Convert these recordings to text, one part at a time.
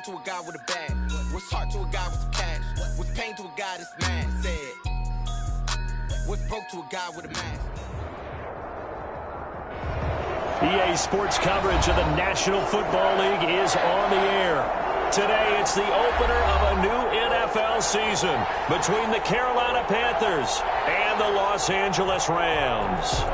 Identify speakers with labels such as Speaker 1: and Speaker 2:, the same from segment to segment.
Speaker 1: to a guy with a bag? What's heart to a guy with some cash? What's pain to a guy that's mad? Said, what's broke to a guy with a mask?
Speaker 2: EA Sports coverage of the National Football League is on the air. Today, it's the opener of a new NFL season between the Carolina Panthers and the Los Angeles Rams.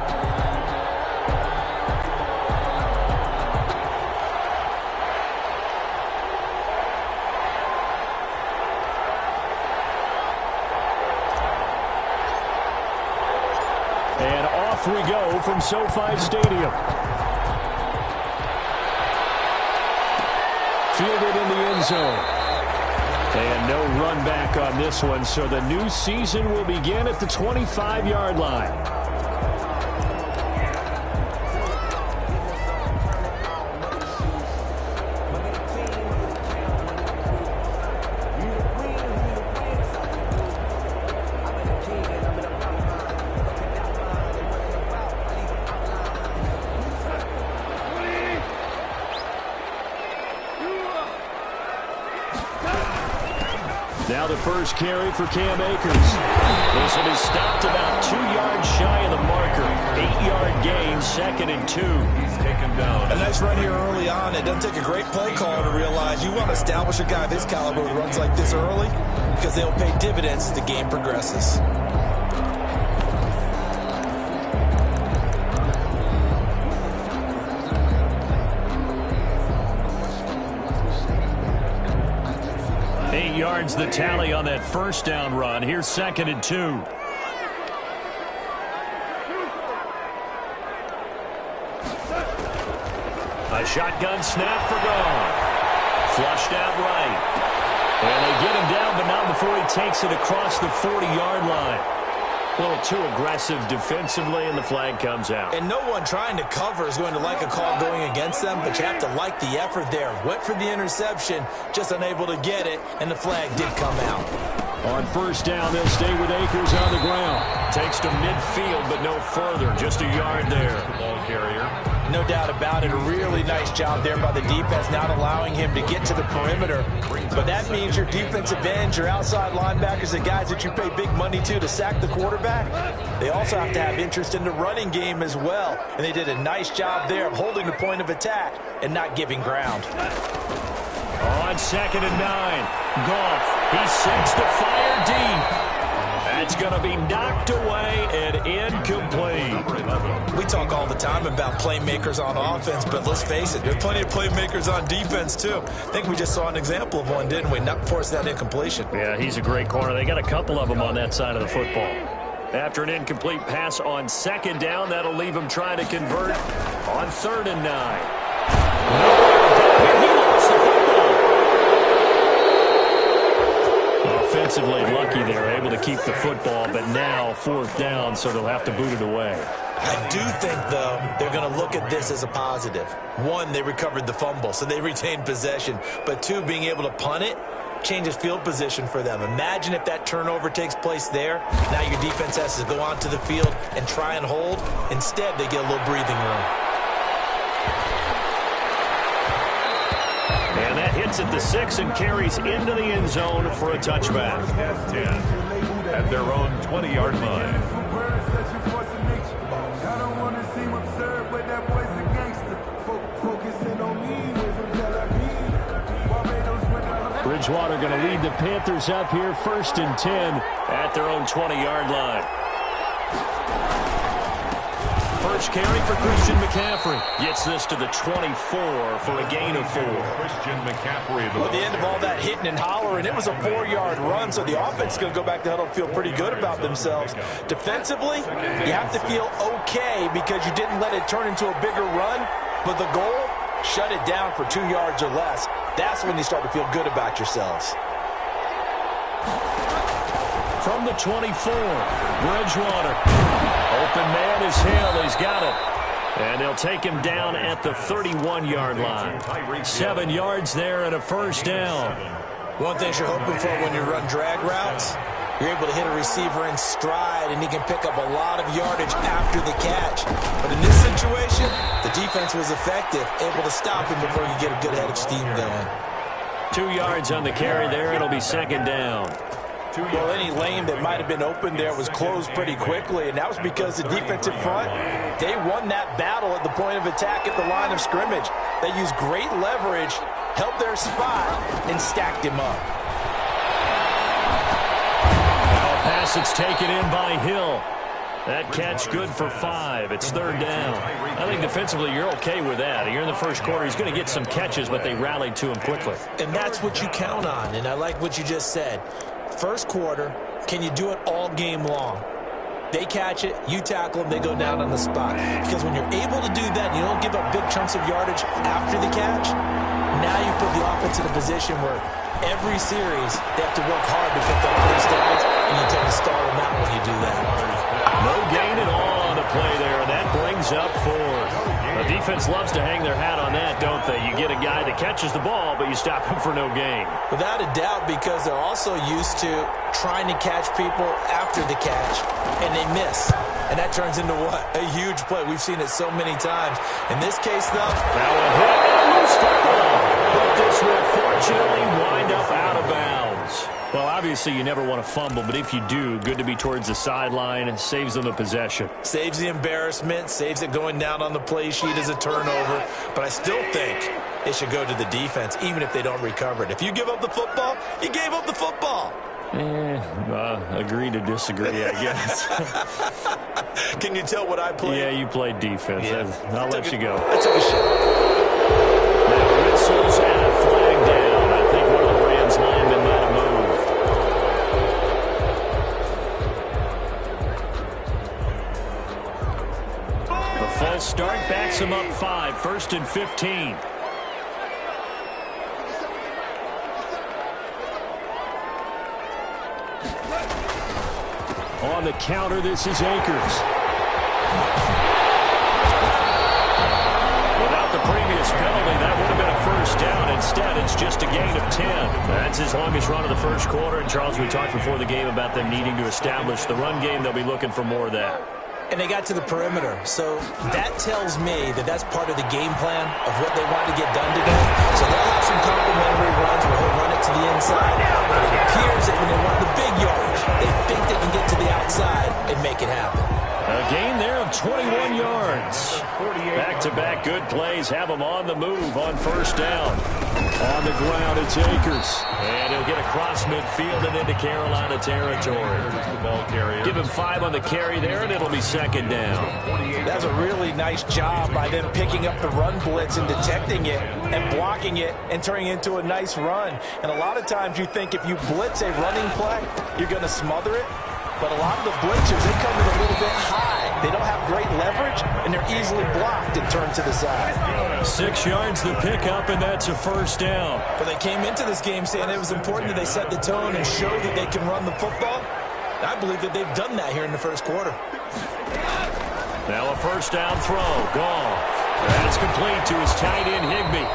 Speaker 2: And off we go from SoFi Stadium. Fielded in the end zone. And no run back on this one, so the new season will begin at the 25-yard line. Now the first carry for Cam Akers. This one is stopped about 2 yards shy of the marker. 8-yard gain, 2nd and 2. He's taken down.
Speaker 3: A nice run here early on. It doesn't take a great play call to realize you want to establish a guy of his caliber who runs like this early because they'll pay dividends as the game progresses.
Speaker 2: Yards the tally on that first down run. Here's 2nd and 2. A shotgun snap for Goff. Flushed out right. And they get him down, but not before he takes it across the 40-yard line. A little too aggressive defensively, and the flag comes out.
Speaker 3: And no one trying to cover is going to like a call going against them, but you have to like the effort there. Went for the interception, just unable to get it, and the flag did come out.
Speaker 2: On first down, they'll stay with Akers on the ground. Takes to midfield, but no further. Just a yard there. Ball carrier.
Speaker 3: No doubt about it. A really nice job there by the defense, not allowing him to get to the perimeter. But that means your defensive ends, your outside linebackers, the guys that you pay big money to sack the quarterback, they also have to have interest in the running game as well. And they did a nice job there of holding the point of attack and not giving ground.
Speaker 2: On 2nd and 9, Goff, he sets to fire deep. That's going to be knocked away and incomplete.
Speaker 3: We talk all the time about playmakers on offense, but let's face it, there's plenty of playmakers on defense too. I think we just saw an example of one, didn't we? Not force that incompletion.
Speaker 2: Yeah, he's a great corner. They got a couple of them on that side of the football. After an incomplete pass on 2nd down, that'll leave him trying to convert on 3rd and 9. He lost the football. Offensively lucky they're able to keep the football, but now 4th down, so they'll have to boot it away.
Speaker 3: I do think, though, they're going to look at this as a positive. One, they recovered the fumble, so they retained possession. But two, being able to punt it changes field position for them. Imagine if that turnover takes place there. Now your defense has to go onto the field and try and hold. Instead, they get a little breathing room.
Speaker 2: And that hits at the 6 and carries into the end zone for a touchback.
Speaker 4: 10 at their own 20-yard line.
Speaker 2: Bridgewater going to lead the Panthers up here 1st and 10 at their own 20-yard line. First carry for Christian McCaffrey. Gets this to the 24 for a gain of 4.
Speaker 4: Christian McCaffrey.
Speaker 3: Well, at the end of all that hitting and hollering, it was a 4-yard run, so the offense is going to go back to huddle and feel pretty good about themselves. Defensively, you have to feel okay because you didn't let it turn into a bigger run, but the goal, shut it down for 2 yards or less. That's when you start to feel good about yourselves.
Speaker 2: From the 24, Bridgewater. Open man is Hill. He's got it. And they'll take him down at the 31-yard line. 7 yards there and a first down.
Speaker 3: One thing you're hoping for when you run drag routes, you're able to hit a receiver in stride, and he can pick up a lot of yardage after the catch. But in this situation, the defense was effective, able to stop him before you get a good head of steam going.
Speaker 2: 2 yards on the carry there. It'll be second down.
Speaker 3: Well, any lane that might have been open there was closed pretty quickly, and that was because the defensive front, they won that battle at the point of attack at the line of scrimmage. They used great leverage, held their spot, and stacked him up.
Speaker 2: Now a pass that's taken in by Hill. That catch good for 5. It's third down. I think defensively you're okay with that. You're in the first quarter. He's going to get some catches, but they rallied to him quickly.
Speaker 3: And that's what you count on, and I like what you just said. First quarter, can you do it all game long? They catch it, you tackle them, they go down on the spot. Because when you're able to do that, you don't give up big chunks of yardage after the catch, now you put the offense in a position where every series they have to work hard to pick up first downs, and you tend to stall them out when you do that.
Speaker 2: No gain at all on the play there, and that brings up 4. The defense loves to hang their hat on that, don't they? You get a guy that catches the ball, but you stop him for no gain.
Speaker 3: Without a doubt, because they're also used to trying to catch people after the catch, and they miss. And that turns into what? A huge play. We've seen it so many times. In this case, though,
Speaker 2: now a hit and loose football. But this will fortunately wind up out of bounds. Well, obviously you never want to fumble, but if you do, good to be towards the sideline. It saves them the possession.
Speaker 3: Saves the embarrassment, saves it going down on the play sheet as a turnover. But I still think it should go to the defense, even if they don't recover it. If you give up the football, you gave up the football.
Speaker 2: Agree to disagree, I guess.
Speaker 3: Can you tell what I played?
Speaker 2: Yeah, you played defense. Yeah. I'll let you go.
Speaker 3: I took a shot.
Speaker 2: Now whistles and a flag down. I think one of the Rams linemen might have moved. The false start backs him up 5. 1st and 15. On the counter, this is Akers. Without the previous penalty, that would have been a first down. Instead, it's just a gain of 10. That's his longest run of the first quarter. And, Charles, we talked before the game about them needing to establish the run game. They'll be looking for more of that.
Speaker 3: And they got to the perimeter. So that tells me that that's part of the game plan of what they want to get done today. So they'll have some complimentary runs where he'll run it to the inside. But it appears that when they want the big yardage, they think they can get to the outside and make it happen.
Speaker 2: A gain there of 21 yards. Back-to-back good plays have them on the move on first down. On the ground, it's Akers. And he'll get across midfield and into Carolina territory. Give him 5 on the carry there, and it'll be second down.
Speaker 3: That's a really nice job by them picking up the run blitz and detecting it and blocking it and turning it into a nice run. And a lot of times you think if you blitz a running play, you're going to smother it. But a lot of the blitzers, they come in a little bit high. They don't have great leverage, and they're easily blocked and turned to the side.
Speaker 2: 6 yards the pickup, and that's a first down.
Speaker 3: But they came into this game saying it was important that they set the tone and show that they can run the football. I believe that they've done that here in the first quarter.
Speaker 2: Now a first down throw. Gone. That's complete to his tight end, Higbee.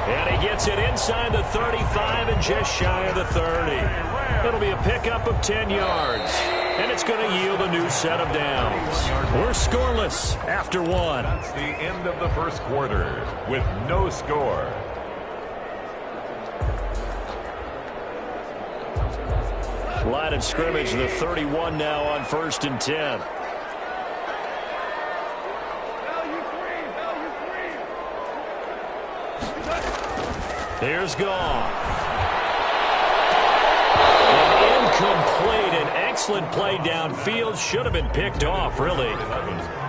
Speaker 2: And he gets it inside the 35 and just shy of the 30. It'll be a pickup of 10 yards. And it's going to yield a new set of downs. We're scoreless after 1.
Speaker 4: That's the end of the first quarter with no score.
Speaker 2: Line of scrimmage, the 31 now on 1st and 10. Here's Goff. An incomplete, an excellent play downfield. Should have been picked off, really.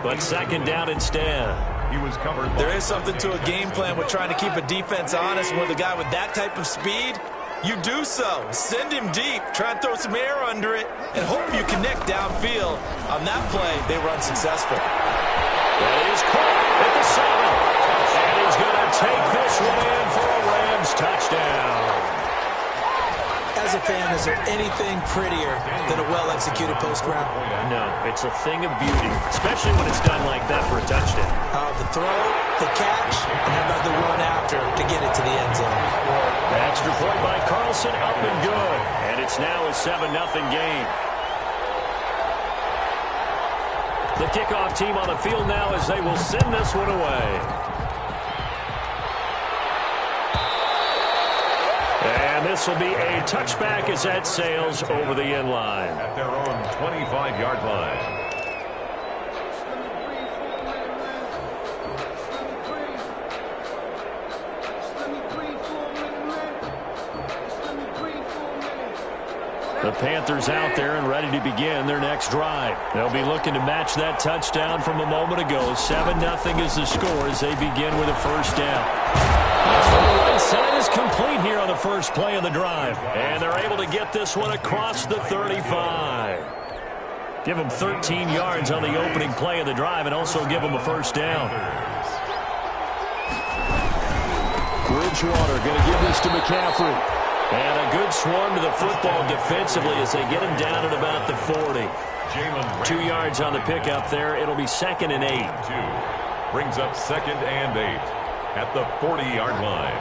Speaker 2: But second down instead.
Speaker 4: He was covered.
Speaker 3: There is something to a game plan with trying to keep a defense honest. With a guy with that type of speed, you do so. Send him deep. Try and throw some air under it and hope you connect downfield. On that play, they were unsuccessful.
Speaker 2: That is caught at the 7. And he's going to take this one in for a Rams touchdown.
Speaker 3: As a fan, is there anything prettier than a well-executed post route?
Speaker 2: No, it's a thing of beauty, especially when it's done like that for a touchdown.
Speaker 3: The throw, the catch, and how about the run after to get it to the end zone?
Speaker 2: Extra point by Carlson, up and good. And it's now a 7-0 game. The kickoff team on the field now as they will send this one away. this will be a touchback as that sails over the end line.
Speaker 4: At their own 25-yard line.
Speaker 2: The Panthers out there and ready to begin their next drive. They'll be looking to match that touchdown from a moment ago. 7-0 is the score as they begin with a first down. The right side is complete here on the first play of the drive. And they're able to get this one across the 35. Give them 13 yards on the opening play of the drive and also give them a first down. Bridgewater going to give this to McCaffrey. And a good swarm to the football defensively as they get him down at about the 40. 2 yards on the pickup there. It'll be 2nd and 8.
Speaker 4: Brings up 2nd and 8 at the 40-yard line.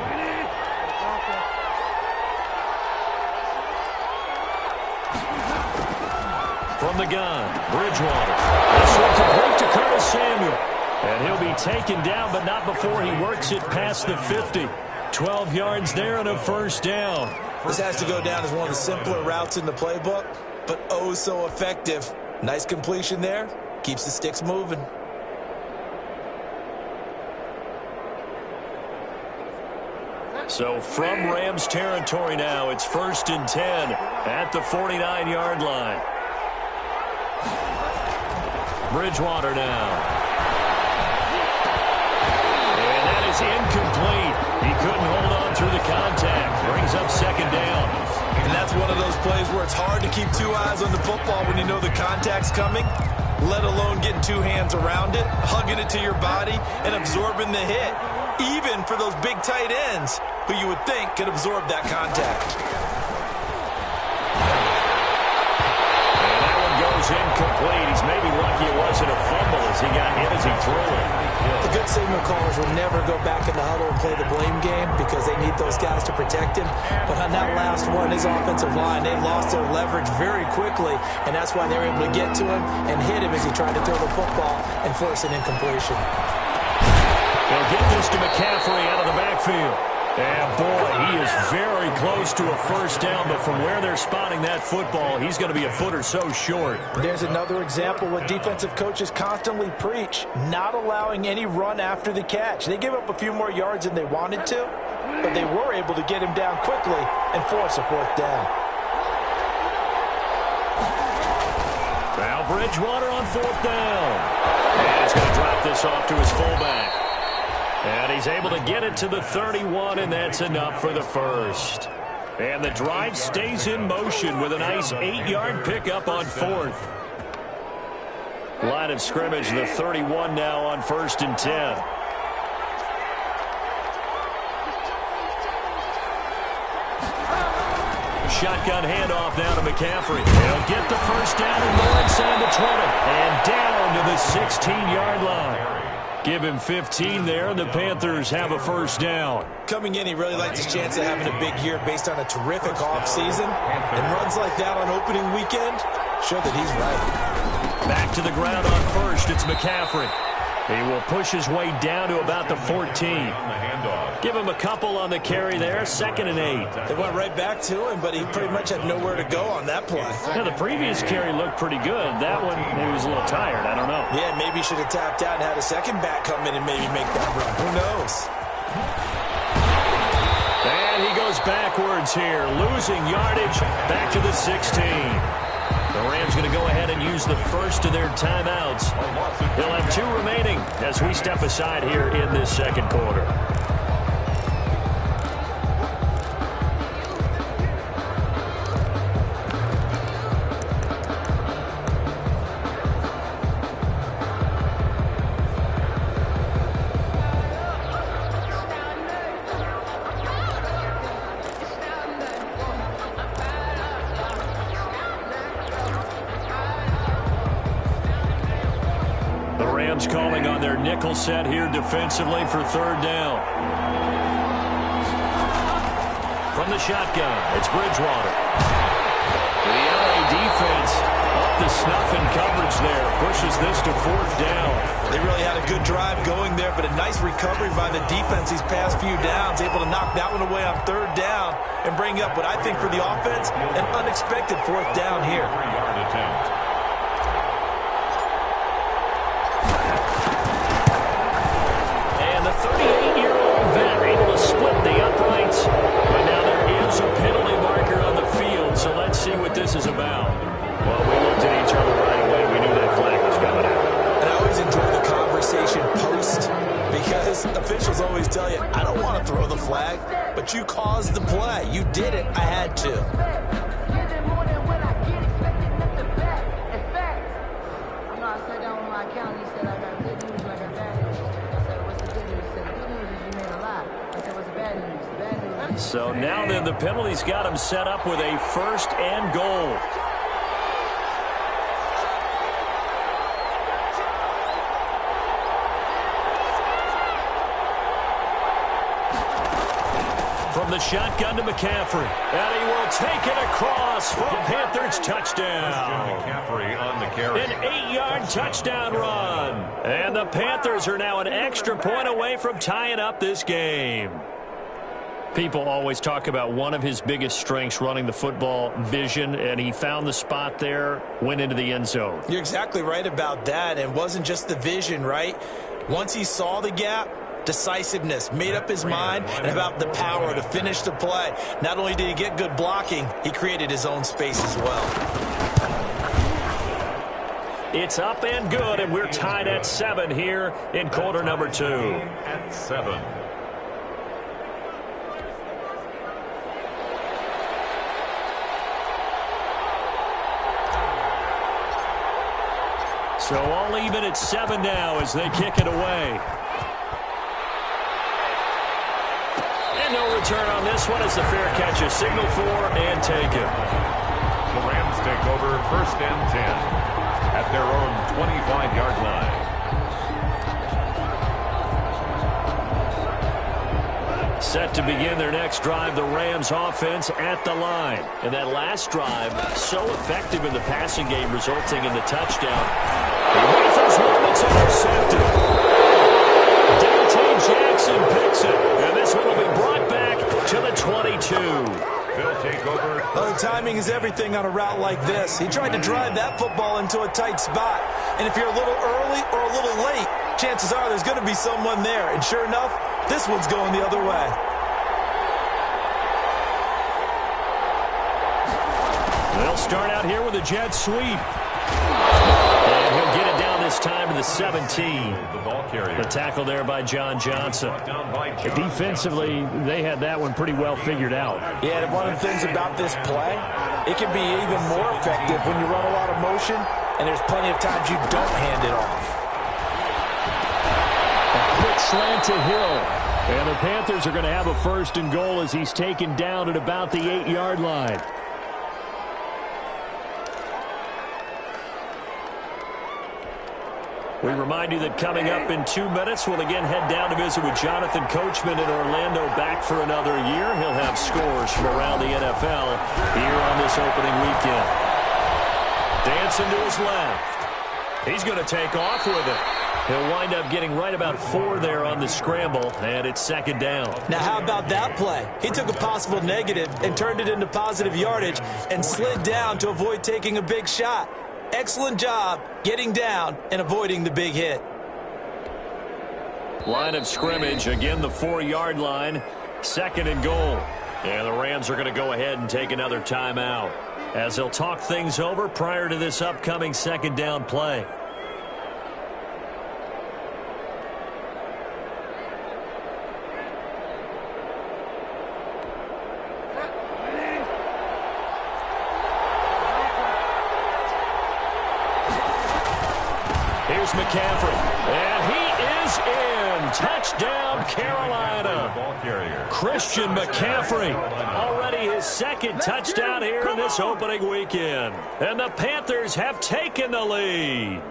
Speaker 2: From the gun, Bridgewater. This one complete to Curtis Samuel. And he'll be taken down, but not before he works it past the 50. 12 yards there and a first down.
Speaker 3: This has to go down as one of the simpler routes in the playbook, but oh so effective. Nice completion there. Keeps the sticks moving.
Speaker 2: So from Rams territory now, it's 1st and 10 at the 49-yard line. Bridgewater now. And that is incomplete. He couldn't hold on through the contact. Brings up 2nd down.
Speaker 3: And that's one of those plays where it's hard to keep 2 eyes on the football when you know the contact's coming, let alone getting 2 hands around it, hugging it to your body, and absorbing the hit, even for those big tight ends who you would think could absorb that contact.
Speaker 2: And that one goes incomplete. He's maybe lucky it wasn't a fumble as he got hit as he threw it.
Speaker 5: The good signal callers will never go back in the huddle and play the blame game because they need those guys to protect him. But on that last one, his offensive line, they lost their leverage very quickly, and that's why they were able to get to him and hit him as he tried to throw the football and force an incompletion.
Speaker 2: They'll get this to McCaffrey out of the backfield. And, boy, he is very close to a first down, but from where they're spotting that football, he's going to be a foot or so short.
Speaker 5: There's another example what defensive coaches constantly preach, not allowing any run after the catch. They gave up a few more yards than they wanted to, but they were able to get him down quickly and force a 4th down.
Speaker 2: Now Bridgewater on 4th down. And he's going to drop this off to his fullback. And he's able to get it to the 31, and that's enough for the first. And the drive stays in motion with a nice 8-yard pickup on 4th. Line of scrimmage, the 31 now on 1st and 10. Shotgun handoff now to McCaffrey. He'll get the first down and more inside the 20. And down to the 16-yard line. Give him 15 there, and the Panthers have a first down.
Speaker 3: Coming in, he really likes his chance of having a big year based on a terrific offseason. And runs like that on opening weekend show that he's right.
Speaker 2: Back to the ground on 1st, it's McCaffrey. He will push his way down to about the 14. Give him a couple on the carry there, 2nd and 8.
Speaker 3: They went right back to him, but he pretty much had nowhere to go on that play.
Speaker 2: Yeah, the previous carry looked pretty good. That one, maybe was a little tired. I don't know.
Speaker 3: Yeah, maybe he should have tapped out and had a second back come in and maybe make that run. Who knows?
Speaker 2: And he goes backwards here, losing yardage back to the 16. The Rams going to go ahead and use the first of their timeouts. They'll have 2 remaining as we step aside here in this second quarter. Calling on their nickel set here defensively for 3rd down. From the shotgun, it's Bridgewater. The LA defense up the snuff in coverage there. Pushes this to 4th down.
Speaker 3: They really had to
Speaker 5: a good drive going there, but a nice recovery by the defense these past few downs, able to knock that one away on 3rd down and bring up what I think for the offense, an unexpected 4th down here.
Speaker 4: 3-yard attempt.
Speaker 2: And the 38-year-old vet able to split the uprights, but now there is a penalty marker on the field, so let's see what this is about. Well, we looked at each other right away. We knew that flag was coming out.
Speaker 5: And I always enjoy the conversation post, because officials always tell you, I don't want to throw the flag, but you caused the play. You did it. I had to.
Speaker 2: So now then, the penalty's got him set up with a 1st and goal. From the shotgun to McCaffrey. And he will take it across for a Panthers touchdown.
Speaker 4: McCaffrey on the carry.
Speaker 2: An 8-yard touchdown run. And the Panthers are now an extra point away from tying up this game. People always talk about one of his biggest strengths, running the football, vision, and he found the spot there, went into the end zone.
Speaker 5: You're exactly right about that. And it wasn't just the vision, right? Once he saw the gap, decisiveness, made up his mind, and about the power to finish the play. Not only did he get good blocking, he created his own space as well.
Speaker 2: It's up and good, and we're tied at 7 here in quarter number 2.
Speaker 4: At 7.
Speaker 2: So all even at 7 now as they kick it away. And no return on this one as the fair catch is signaled for and taken.
Speaker 4: The Rams take over 1st and 10 at their own 25-yard line.
Speaker 2: Set to begin their next drive, the Rams offense at the line. And that last drive, so effective in the passing game, resulting in the touchdown. He rifles one that's intercepted. Dante Jackson picks it. And this one will be brought back to the 22.
Speaker 4: They'll take over.
Speaker 5: Well, timing is everything on a route like this. He tried to drive that football into a tight spot. And if you're a little early or a little late, chances are there's going to be someone there. And sure enough, this one's going the other way.
Speaker 2: They'll start out here with a jet sweep. And he'll get it down this time to the 17.
Speaker 4: The ball carrier.
Speaker 2: The tackle there by John Johnson.
Speaker 4: Down by Johnson.
Speaker 2: Defensively, they had that one pretty well figured out.
Speaker 5: Yeah, and one of the things about this play, it can be even more effective when you run a lot of motion, and there's plenty of times you don't hand it off.
Speaker 2: Quick slant to Hill. And the Panthers are going to have a 1st and goal as he's taken down at about the 8-yard line. We remind you that coming up in 2 minutes, we'll again head down to visit with Jonathan Coachman in Orlando, back for another year. He'll have scores from around the NFL here on this opening weekend. Dancing to his left. He's going to take off with it. He'll wind up getting right about 4 there on the scramble, and it's 2nd down.
Speaker 5: Now, how about that play? He took a possible negative and turned it into positive yardage and slid down to avoid taking a big shot. Excellent job getting down and avoiding the big hit.
Speaker 2: Line of scrimmage, again the 4-yard line, 2nd and goal. And the Rams are going to go ahead and take another timeout as they'll talk things over prior to this upcoming 2nd down play. Here's McCaffrey, and he is in. Touchdown, Carolina.
Speaker 4: Ball carrier.
Speaker 2: Christian McCaffrey, already his 2nd touchdown here in this opening weekend. And the Panthers have taken the lead.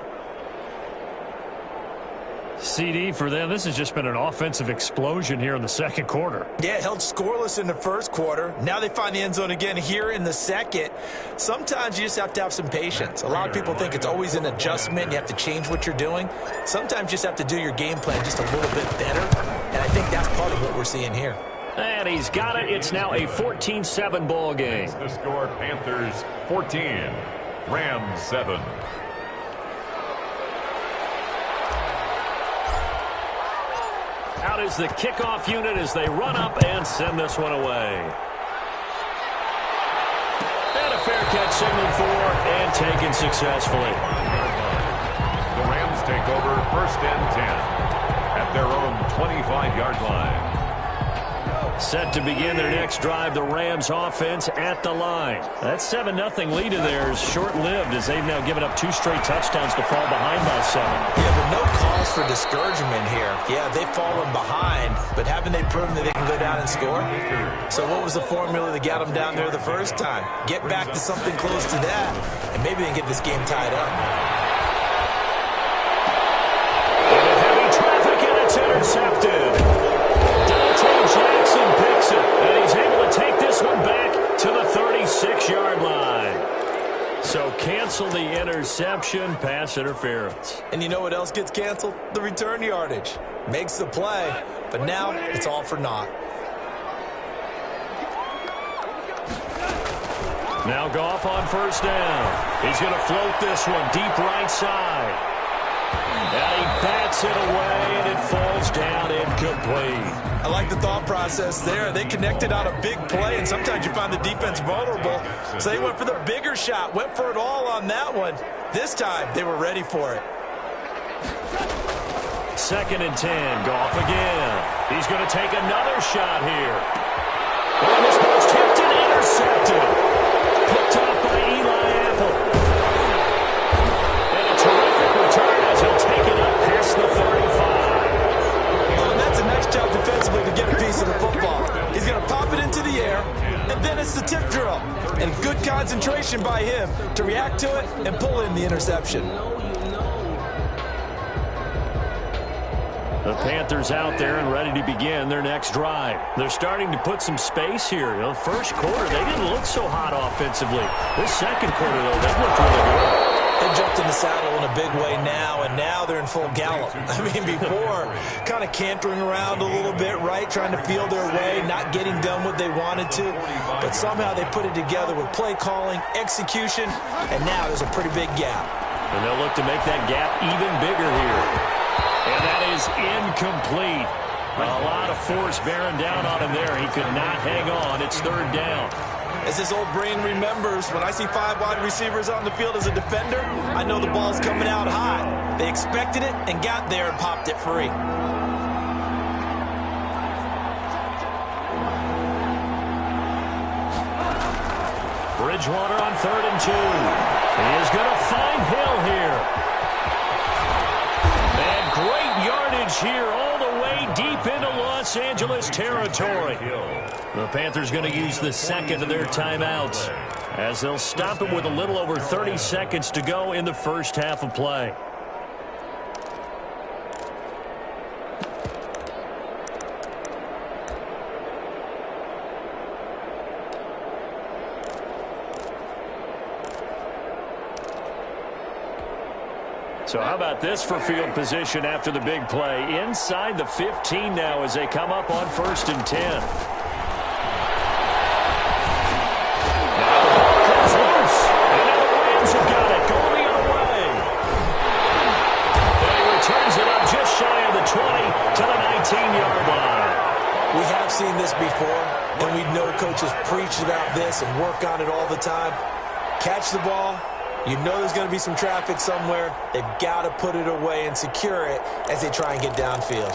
Speaker 2: CD for them. This has just been an offensive explosion here in the second quarter.
Speaker 5: Yeah, held scoreless in the first quarter. Now they find the end zone again here in the second. Sometimes you just have to have some patience. A lot of people think it's always an adjustment. You have to change what you're doing. Sometimes you just have to do your game plan just a little bit better. And I think that's part of what we're seeing here.
Speaker 2: And he's got it. It's now a 14-7 ball game.
Speaker 4: The score, Panthers 14, Rams 7.
Speaker 2: Out is the kickoff unit as they run up and send this one away. And a fair catch signaled for and taken successfully.
Speaker 4: The Rams take over 1st and 10 at their own 25-yard line.
Speaker 2: Set to begin their next drive, the Rams offense at the line. That 7-0 lead of theirs short-lived as they've now given up 2 straight touchdowns to fall behind by 7.
Speaker 5: Yeah, but no cause for discouragement here. Yeah, they've fallen behind, but haven't they proven that they can go down and score? So what was the formula that got them down there the first time? Get back to something close to that, and maybe they can get this game tied up.
Speaker 2: And heavy traffic, and it's intercepted. Jackson picks it, and he's able to take this one back to the 36-yard line. So cancel the interception, pass interference.
Speaker 5: And you know what else gets canceled? The return yardage. Makes the play, but now it's all for naught.
Speaker 2: Now Goff on 1st down. He's going to float this one deep right side. And he bats it away, and it falls down incomplete.
Speaker 5: I like the thought process there. They connected on a big play, and sometimes you find the defense vulnerable. So they went for the bigger shot, went for it all on that one. This time, they were ready for it.
Speaker 2: 2nd and 10, Goff again. He's going to take another shot here. And this ball's tipped and intercepted. Picked off by Eli Apple. And a terrific return as he'll take it up past the 35.
Speaker 5: That's a nice job defensively to get a piece of the football. He's going to pop it into the air, and then it's the tip drill. And good concentration by him to react to it and pull in the interception.
Speaker 2: The Panthers out there and ready to begin their next drive. They're starting to put some space here. The first quarter, they didn't look so hot offensively. This second quarter, though, they looked really good.
Speaker 5: They jumped in the saddle in a big way now, and now they're in full gallop. I mean, before, kind of cantering around a little bit, right, trying to feel their way, not getting done what they wanted to. But somehow they put it together with play calling, execution, and now there's a pretty big gap.
Speaker 2: And they'll look to make that gap even bigger here. And that is incomplete. A lot of force bearing down on him there. He could not hang on. It's 3rd down.
Speaker 5: As his old brain remembers, when I see 5 wide receivers on the field as a defender, I know the ball's coming out hot. They expected it and got there and popped it free.
Speaker 2: Bridgewater on 3rd and 2. He is going to find Hill here. And great yardage here all the way deep into Los Angeles territory. The Panthers going to use the 2nd of their timeouts as they'll stop it with a little over 30 seconds to go in the first half of play. So how about this for field position after the big play? Inside the 15 now as they come up on 1st and 10. Now the ball comes loose. And now the Rams have got it going the other way. And he returns it up just shy of the 20 to the 19-yard line.
Speaker 5: We have seen this before, and we know coaches preach about this and work on it all the time. Catch the ball. You know there's going to be some traffic somewhere. They've got to put it away and secure it as they try and get downfield.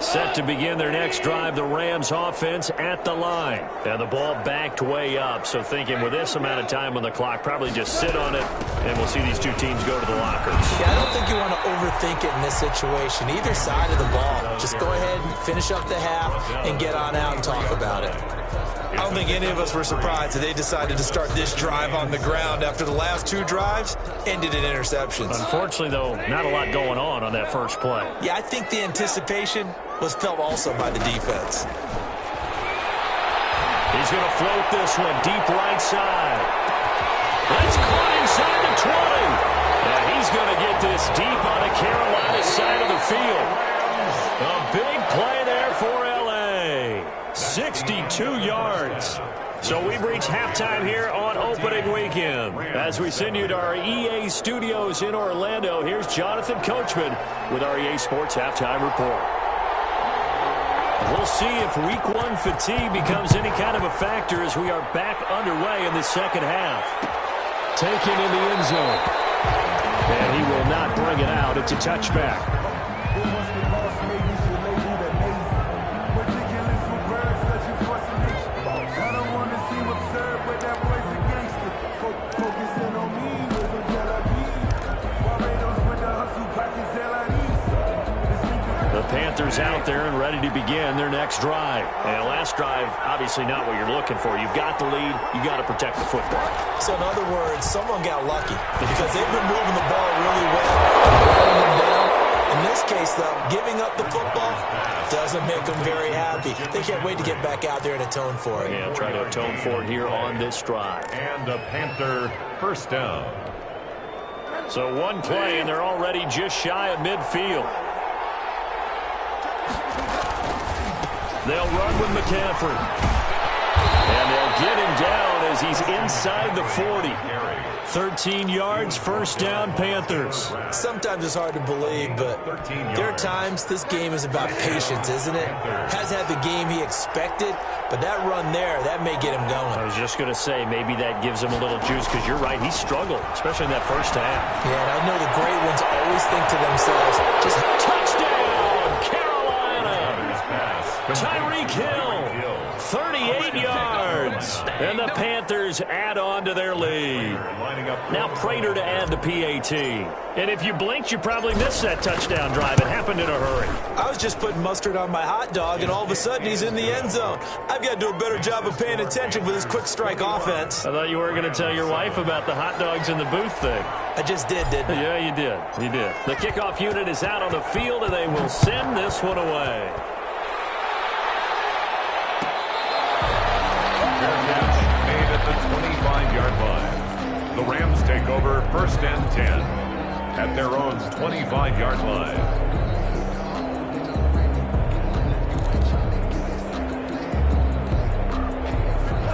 Speaker 2: Set to begin their next drive, the Rams offense at the line. And the ball backed way up, so thinking with this amount of time on the clock, probably just sit on it, and we'll see these two teams go to the lockers.
Speaker 5: Yeah, I don't think you want to overthink it in this situation. Either side of the ball. Just go ahead and finish up the half and get on out and talk about it. I don't think any of us were surprised that they decided to start this drive on the ground after the last 2 drives ended in interceptions.
Speaker 2: Unfortunately, though, not a lot going on that first play.
Speaker 5: Yeah, I think the anticipation was felt also by the defense.
Speaker 2: He's going to float this one deep right side. That's caught inside the 20. And he's going to get this deep on the Carolina side of the field. A big play there for L.A. 62 yards. So we've reached halftime here on opening weekend. As we send you to our EA studios in Orlando, here's Jonathan Coachman with our EA Sports Halftime Report. We'll see if Week 1 fatigue becomes any kind of a factor as we are back underway in the second half. Taken in the end zone. And he will not bring it out. It's a touchback. Panthers out there and ready to begin their next drive. And last drive, obviously not what you're looking for. You've got the lead. You've got to protect the football.
Speaker 5: So in other words, someone got lucky because they've been moving the ball really well, wearing them down. In this case, though, giving up the football doesn't make them very happy. They can't wait to get back out there and atone for it.
Speaker 2: Yeah, try to atone for it here on this drive.
Speaker 4: And a Panther first down.
Speaker 2: So one play, and they're already just shy of midfield. They'll run with McCaffrey. And they'll get him down as he's inside the 40. 13 yards, first down, Panthers.
Speaker 5: Sometimes it's hard to believe, but there are times this game is about patience, isn't it? Has had the game he expected, but that run there, that may get him going.
Speaker 2: I was just going to say, maybe that gives him a little juice, because you're right, he struggled, especially in that first half.
Speaker 5: Yeah, and I know the great ones always think to themselves, just
Speaker 2: touchdown, Carolina! Tyreek Hill, 38 yards, and the Panthers add on to their lead. Now Prater to add the PAT. And if you blinked, you probably missed that touchdown drive. It happened in a hurry.
Speaker 5: I was just putting mustard on my hot dog, and all of a sudden he's in the end zone. I've got to do a better job of paying attention with this quick strike offense.
Speaker 2: I thought you were going to tell your wife about the hot dogs in the booth thing.
Speaker 5: I just did, didn't I?
Speaker 2: Yeah, you did. You did. The kickoff unit is out on the field, and they will send this one away.
Speaker 4: Made at the 25-yard line. The Rams take over first and 10 at their own 25-yard line.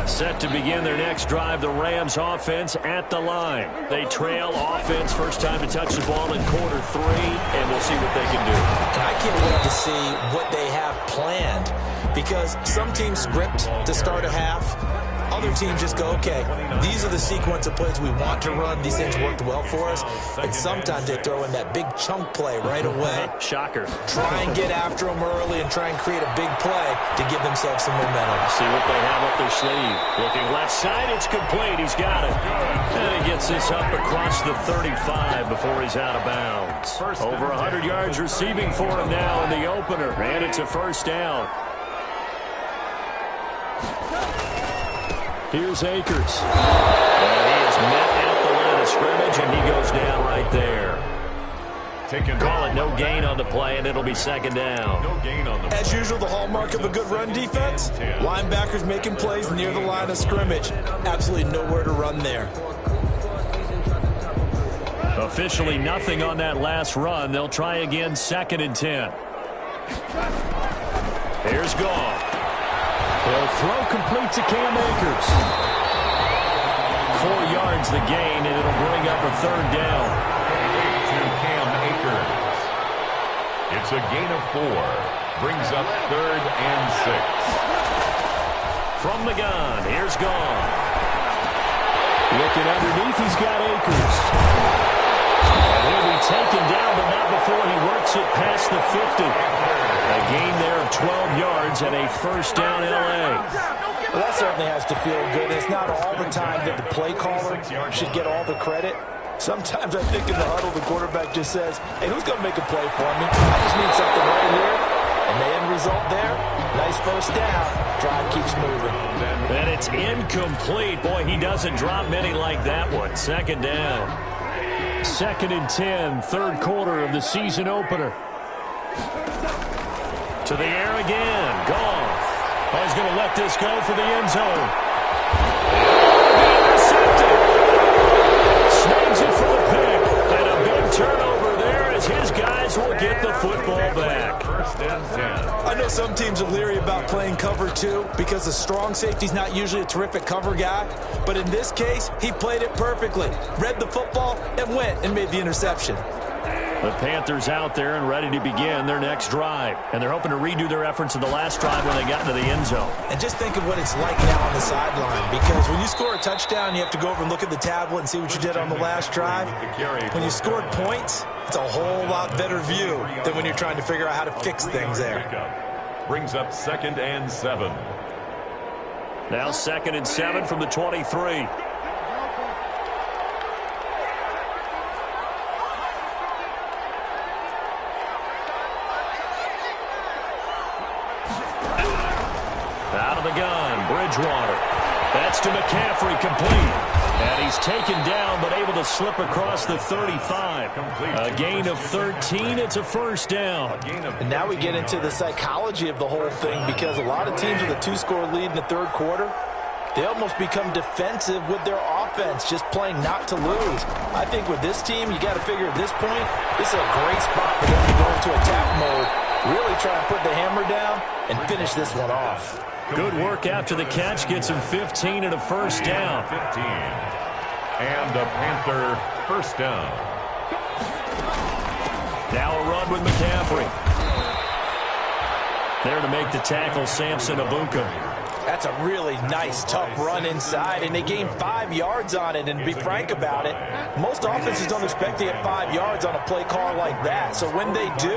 Speaker 2: Set to begin their next drive, the Rams offense at the line. They trail offense, first time to touch the ball in quarter 3, and we'll see what they can do.
Speaker 5: And I can't wait to see what they have planned, because some teams script to start a half. Other teams just go, okay, these are the sequence of plays we want to run. These things worked well for us. And sometimes they throw in that big chunk play right away.
Speaker 2: Shocker.
Speaker 5: Try and get after them early and try and create a big play to give themselves some momentum.
Speaker 2: See what they have up their sleeve. Looking left side, it's complete. He's got it. And he gets this up across the 35 before he's out of bounds. Over 100 yards receiving for him now in the opener. And it's a first down. Here's Akers. And he is met at the line of scrimmage, and he goes down right there. Call it no gain on the play, and it'll be second down.
Speaker 4: No gain on the play.
Speaker 5: As usual, the hallmark of a good run defense, linebackers making plays near the line of scrimmage. Absolutely nowhere to run there.
Speaker 2: Officially nothing on that last run. They'll try again, second and 10. Here's Goff. He'll throw complete to Cam Akers. 4 yards the gain, and it'll bring up a third down.
Speaker 4: To Cam Akers. It's a gain of 4. Brings up 3rd and 6.
Speaker 2: From the gun, here's Goff. Looking underneath, he's got Akers. And he'll be taken down, but not before he works it past the 50. A gain there of 12 yards and a first down L.A.
Speaker 5: Well, that certainly has to feel good. It's not all the time that the play caller should get all the credit. Sometimes I think in the huddle, the quarterback just says, hey, who's going to make a play for me? I just need something right here. And the end result there, nice first down. Drive keeps moving.
Speaker 2: And it's incomplete. Boy, he doesn't drop many like that one. Second down. 2nd and 10, third quarter of the season opener. To the air again. Goff is going to let this go for the end zone. Intercepted. Snags it for the pick. And a big turnover there as his guys will get the football back.
Speaker 4: First and 10.
Speaker 5: I know some teams are leery about playing cover 2 because the strong safety's not usually a terrific cover guy. But in this case, he played it perfectly. Read the football and went and made the interception.
Speaker 2: The Panthers out there and ready to begin their next drive. And they're hoping to redo their efforts in the last drive when they got into the end zone.
Speaker 5: And just think of what it's like now on the sideline, because when you score a touchdown, you have to go over and look at the tablet and see what you did on the last drive. When you scored points, it's a whole lot better view than when you're trying to figure out how to fix things there.
Speaker 4: Brings up 2nd and 7.
Speaker 2: Now 2nd and 7 from the 23. Out of the gun, Bridgewater. That's to McCaffrey, complete. And he's taken down, but able to slip across the 35. A gain of 13. It's a first down.
Speaker 5: And now we get into the psychology of the whole thing, because a lot of teams with a 2-score lead in the third quarter, they almost become defensive with their offense, just playing not to lose. I think with this team, you got to figure at this point, this is a great spot for them to go into attack mode, really try and put the hammer down and finish this one off.
Speaker 2: Good work after the catch. Gets him 15 and a first down.
Speaker 4: 15. And a Panther first down.
Speaker 2: Now a run with McCaffrey. There to make the tackle, Samson Abuka.
Speaker 5: That's a really nice, tough run inside, and they gained 5 yards on it. And to be frank about it, most offenses don't expect to get 5 yards on a play call like that. So when they do,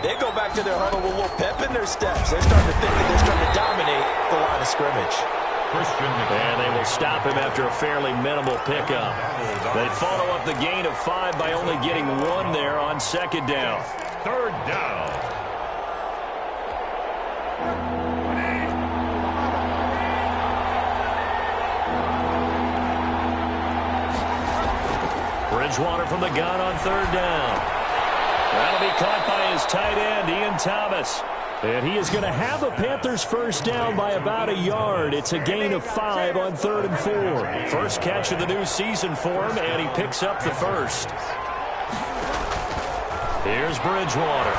Speaker 5: they go back to their huddle with a little pep in their steps. They're starting to think that they're starting to dominate the line of scrimmage.
Speaker 2: And they will stop him after a fairly minimal pickup. They follow up the gain of 5 by only getting 1 there on second down.
Speaker 4: Third down.
Speaker 2: Bridgewater from the gun on third down. That'll be caught by his tight end, Ian Thomas. And he is going to have a Panthers first down by about a yard. It's a gain of 5 on 3rd and 4. First catch of the new season for him, and he picks up the first. Here's Bridgewater.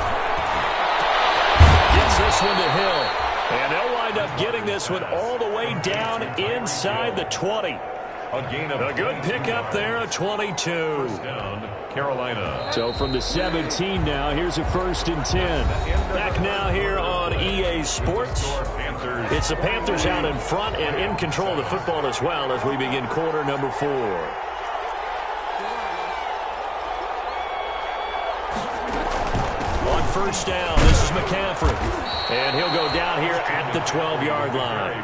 Speaker 2: Gets this one to Hill. And they'll wind up getting this one all the way down inside the 20. A good pickup there, a 22.
Speaker 4: First down, Carolina.
Speaker 2: So from the 17 now, here's a 1st and 10. Back now here on EA Sports. It's the Panthers out in front and in control of the football as well as we begin quarter number 4. On first down, this is McCaffrey. And he'll go down here at the 12-yard line.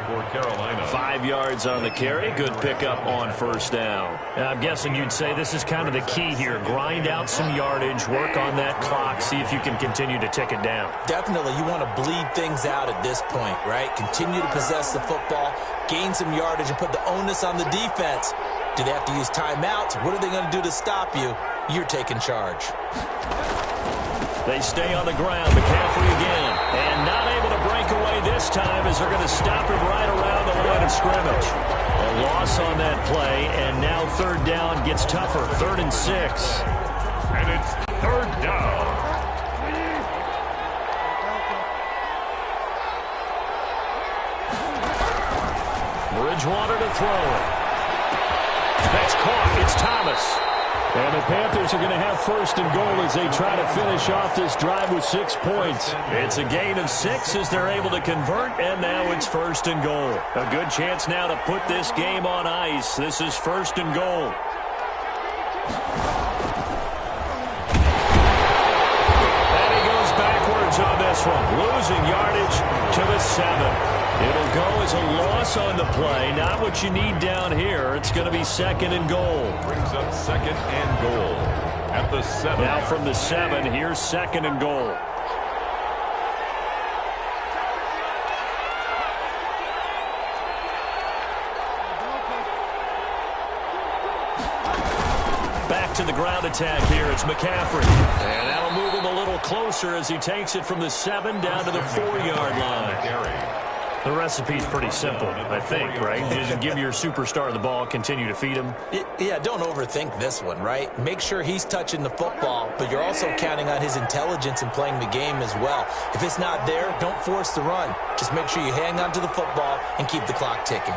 Speaker 2: 5 yards on the carry. Good pickup on first down. I'm guessing you'd say this is kind of the key here. Grind out some yardage, work on that clock, see if you can continue to tick it down.
Speaker 5: Definitely. You want to bleed things out at this point, right? Continue to possess the football, gain some yardage, and put the onus on the defense. Do they have to use timeouts? What are they going to do to stop you? You're taking charge.
Speaker 2: They stay on the ground. McCaffrey again. And not able to break away this time as they're going to stop him right around the line of scrimmage. A loss on that play, and now third down gets tougher. 3rd and 6.
Speaker 4: And it's third down.
Speaker 2: Bridgewater to throw it. That's caught. It's Thomas. And the Panthers are going to have 1st and goal as they try to finish off this drive with 6 points. It's a gain of 6 as they're able to convert, and now it's 1st and goal. A good chance now to put this game on ice. This is 1st and goal. And he goes backwards on this one, losing yardage to the 7. It'll go as a loss on the play. Not what you need down here. It's going to be 2nd and goal.
Speaker 4: Brings up 2nd and goal at the 7.
Speaker 2: Now from the 7, here's 2nd and goal. ground attack here. It's McCaffrey. And that'll move him a little closer as he takes it from the 7 down to the 4-yard line. The recipe's pretty simple, I think, right? You just give your superstar the ball, continue to feed him.
Speaker 5: Yeah, don't overthink this one, right? Make sure he's touching the football, but you're also counting on his intelligence in playing the game as well. If it's not there, don't force the run. Just make sure you hang on to the football and keep the clock ticking.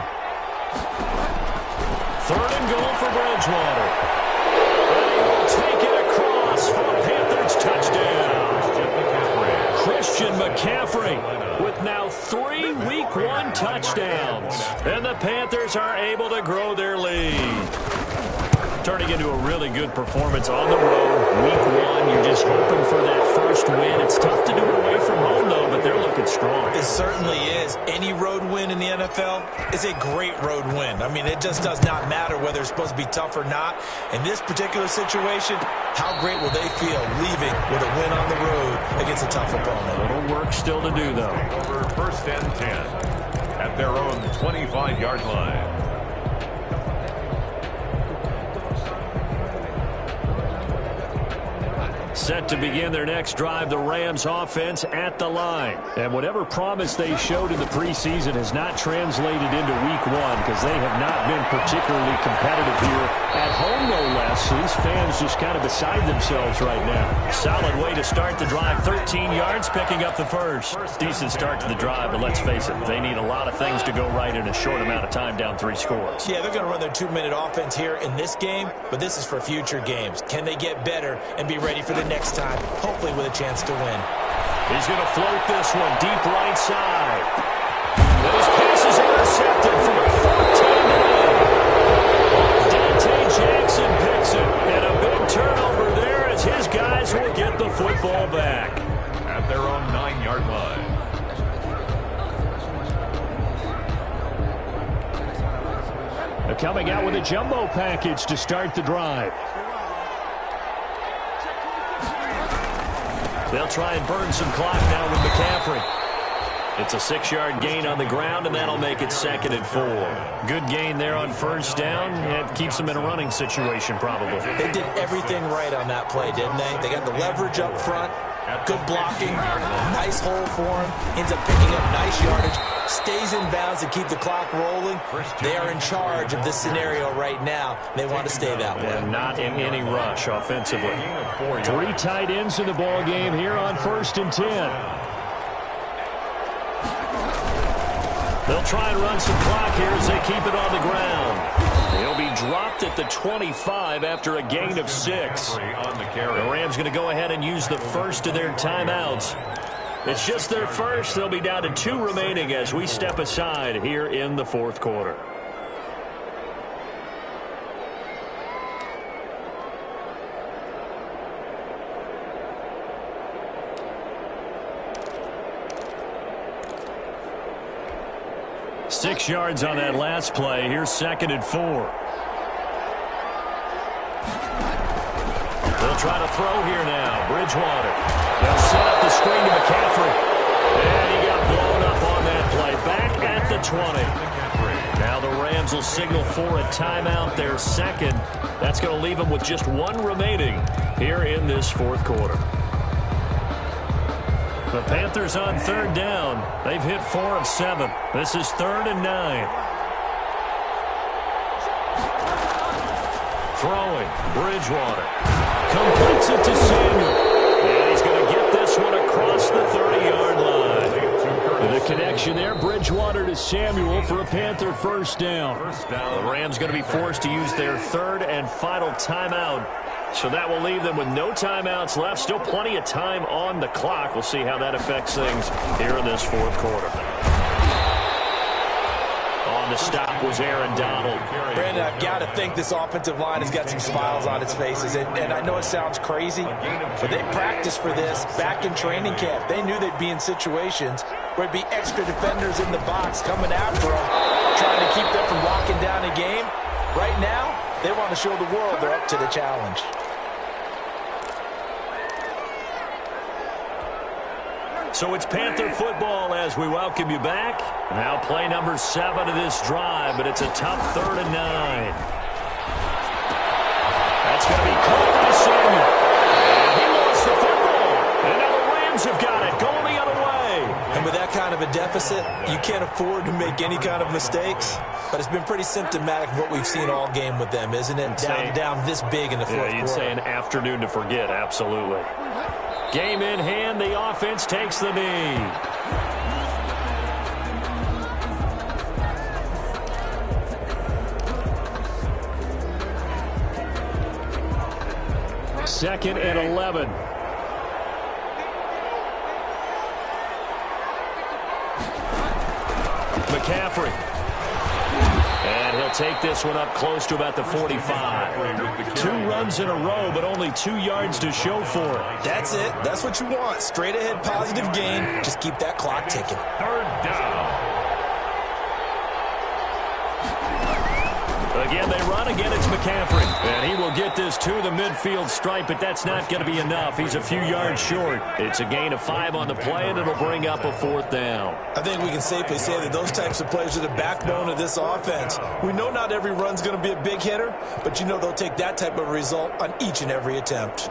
Speaker 2: 3rd and goal for Bridgewater. And he will take it across for a Panthers touchdown. Christian McCaffrey with now 3 Week 1 touchdowns. And the Panthers are able to grow their lead. Turning into a really good performance on the road. Week 1, you're just hoping for that first win. It's tough to do it away from home, though, but they're looking strong.
Speaker 5: It certainly is. Any road win in the NFL is a great road win. I mean, it just does not matter whether it's supposed to be tough or not. In this particular situation, how great will they feel leaving with a win on the road against a tough opponent?
Speaker 2: A little work still to do, though.
Speaker 4: Over 1st and 10 at their own 25-yard line.
Speaker 2: Set to begin their next drive, the Rams offense at the line. And whatever promise they showed in the preseason has not translated into Week 1 because they have not been particularly competitive here at home, no less. So these fans just kind of beside themselves right now. Solid way to start the drive, 13 yards, picking up the first. Decent start to the drive, but let's face it, they need a lot of things to go right in a short amount of time, down 3 scores.
Speaker 5: Yeah, they're going to run their 2-minute offense here in this game, but this is for future games. Can they get better and be ready for the next time, hopefully with a chance to win?
Speaker 2: He's going to float this one deep right side. And his pass is intercepted from a 14-yard. Dante Jackson picks it. And a big turnover there as his guys will get the football back.
Speaker 4: At their own 9-yard line.
Speaker 2: They're coming out with a jumbo package to start the drive. They'll try and burn some clock now with McCaffrey. It's a 6-yard gain on the ground, and that'll make it 2nd and 4. Good gain there on 1st down. It keeps them in a running situation, probably.
Speaker 5: They did everything right on that play, didn't they? They got the leverage up front, good blocking, nice hole for him, ends up picking up nice yardage, stays in bounds to keep the clock rolling. They are in charge of this scenario right now. They want to stay that way.
Speaker 2: And not in any rush offensively. 3 tight ends in the ball game here on 1st and 10. They'll try and run some clock here as they keep it on the ground. He'll be dropped at the 25 after a gain of 6. The Rams going to go ahead and use the first of their timeouts. It's just their first. They'll be down to 2 remaining as we step aside here in the 4th quarter. Six yards on that last play. Here's 2nd and 4. They'll try to throw here now. Bridgewater. They'll set up the screen to McCaffrey. And he got blown up on that play. Back at the 20. Now the Rams will signal for a timeout, their 2nd. That's going to leave them with just 1 remaining here in this 4th quarter. The Panthers on 3rd down. They've hit 4 of 7. This is 3rd and 9. Throwing. Bridgewater. Completes it to Samuel. And he's going to get this one across the 30-yard line. The connection there, Bridgewater to Samuel for a Panther 1st down. The Rams going to be forced to use their 3rd and final timeout. So that will leave them with no timeouts left. Still plenty of time on the clock. We'll see how that affects things here in this 4th quarter. On the stop was Aaron Donald.
Speaker 5: Brandon, I've got to think this offensive line has got some smiles on its faces. And I know it sounds crazy, but they practiced for this back in training camp. They knew they'd be in situations where it'd be extra defenders in the box coming after them, trying to keep them from locking down a game. Right now, they want to show the world they're up to the challenge.
Speaker 2: So it's Panther football as we welcome you back. Now play number 7 of this drive, but it's a tough 3rd and 9. That's going to be caught by
Speaker 5: deficit, you can't afford to make any kind of mistakes. But it's been pretty symptomatic of what we've seen all game with them, isn't it? Down this big in the fourth quarter.
Speaker 2: You'd say an afternoon to forget, absolutely. Game in hand, the offense takes the knee. Second and 11. McCaffrey. And he'll take this one up close to about the 45. 2 runs in a row, but only 2 yards to show for it.
Speaker 5: That's it. That's what you want. Straight ahead positive gain. Just keep that clock ticking.
Speaker 4: Third down.
Speaker 2: Again, they run. Again, it's McCaffrey. And he will get this to the midfield stripe, but that's not going to be enough. He's a few yards short. It's a gain of 5 on the play, and it'll bring up a 4th down.
Speaker 5: I think we can safely say that those types of plays are the backbone of this offense. We know not every run's going to be a big hitter, but you know they'll take that type of result on each and every attempt.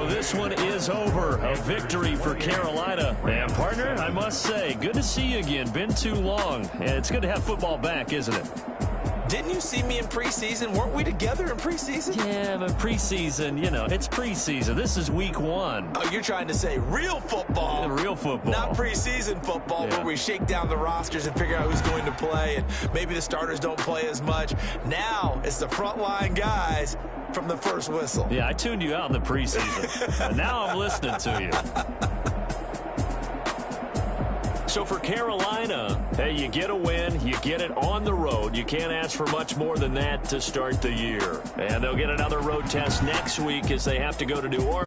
Speaker 2: This one is over. A victory for Carolina. And, partner, I must say, good to see you again. Been too long. And it's good to have football back, isn't it?
Speaker 5: Didn't you see me in preseason? Weren't we together in preseason?
Speaker 2: Yeah, but preseason, you know, it's preseason. This is week 1.
Speaker 5: Oh, you're trying to say real football.
Speaker 2: Yeah, real football.
Speaker 5: Not preseason football where we shake down the rosters and figure out who's going to play, and maybe the starters don't play as much. Now it's the frontline guys from the first whistle.
Speaker 2: Yeah, I tuned you out in the preseason. And now I'm listening to you. So for Carolina, hey, you get a win, you get it on the road. You can't ask for much more than that to start the year. And they'll get another road test next week as they have to go to New Orleans.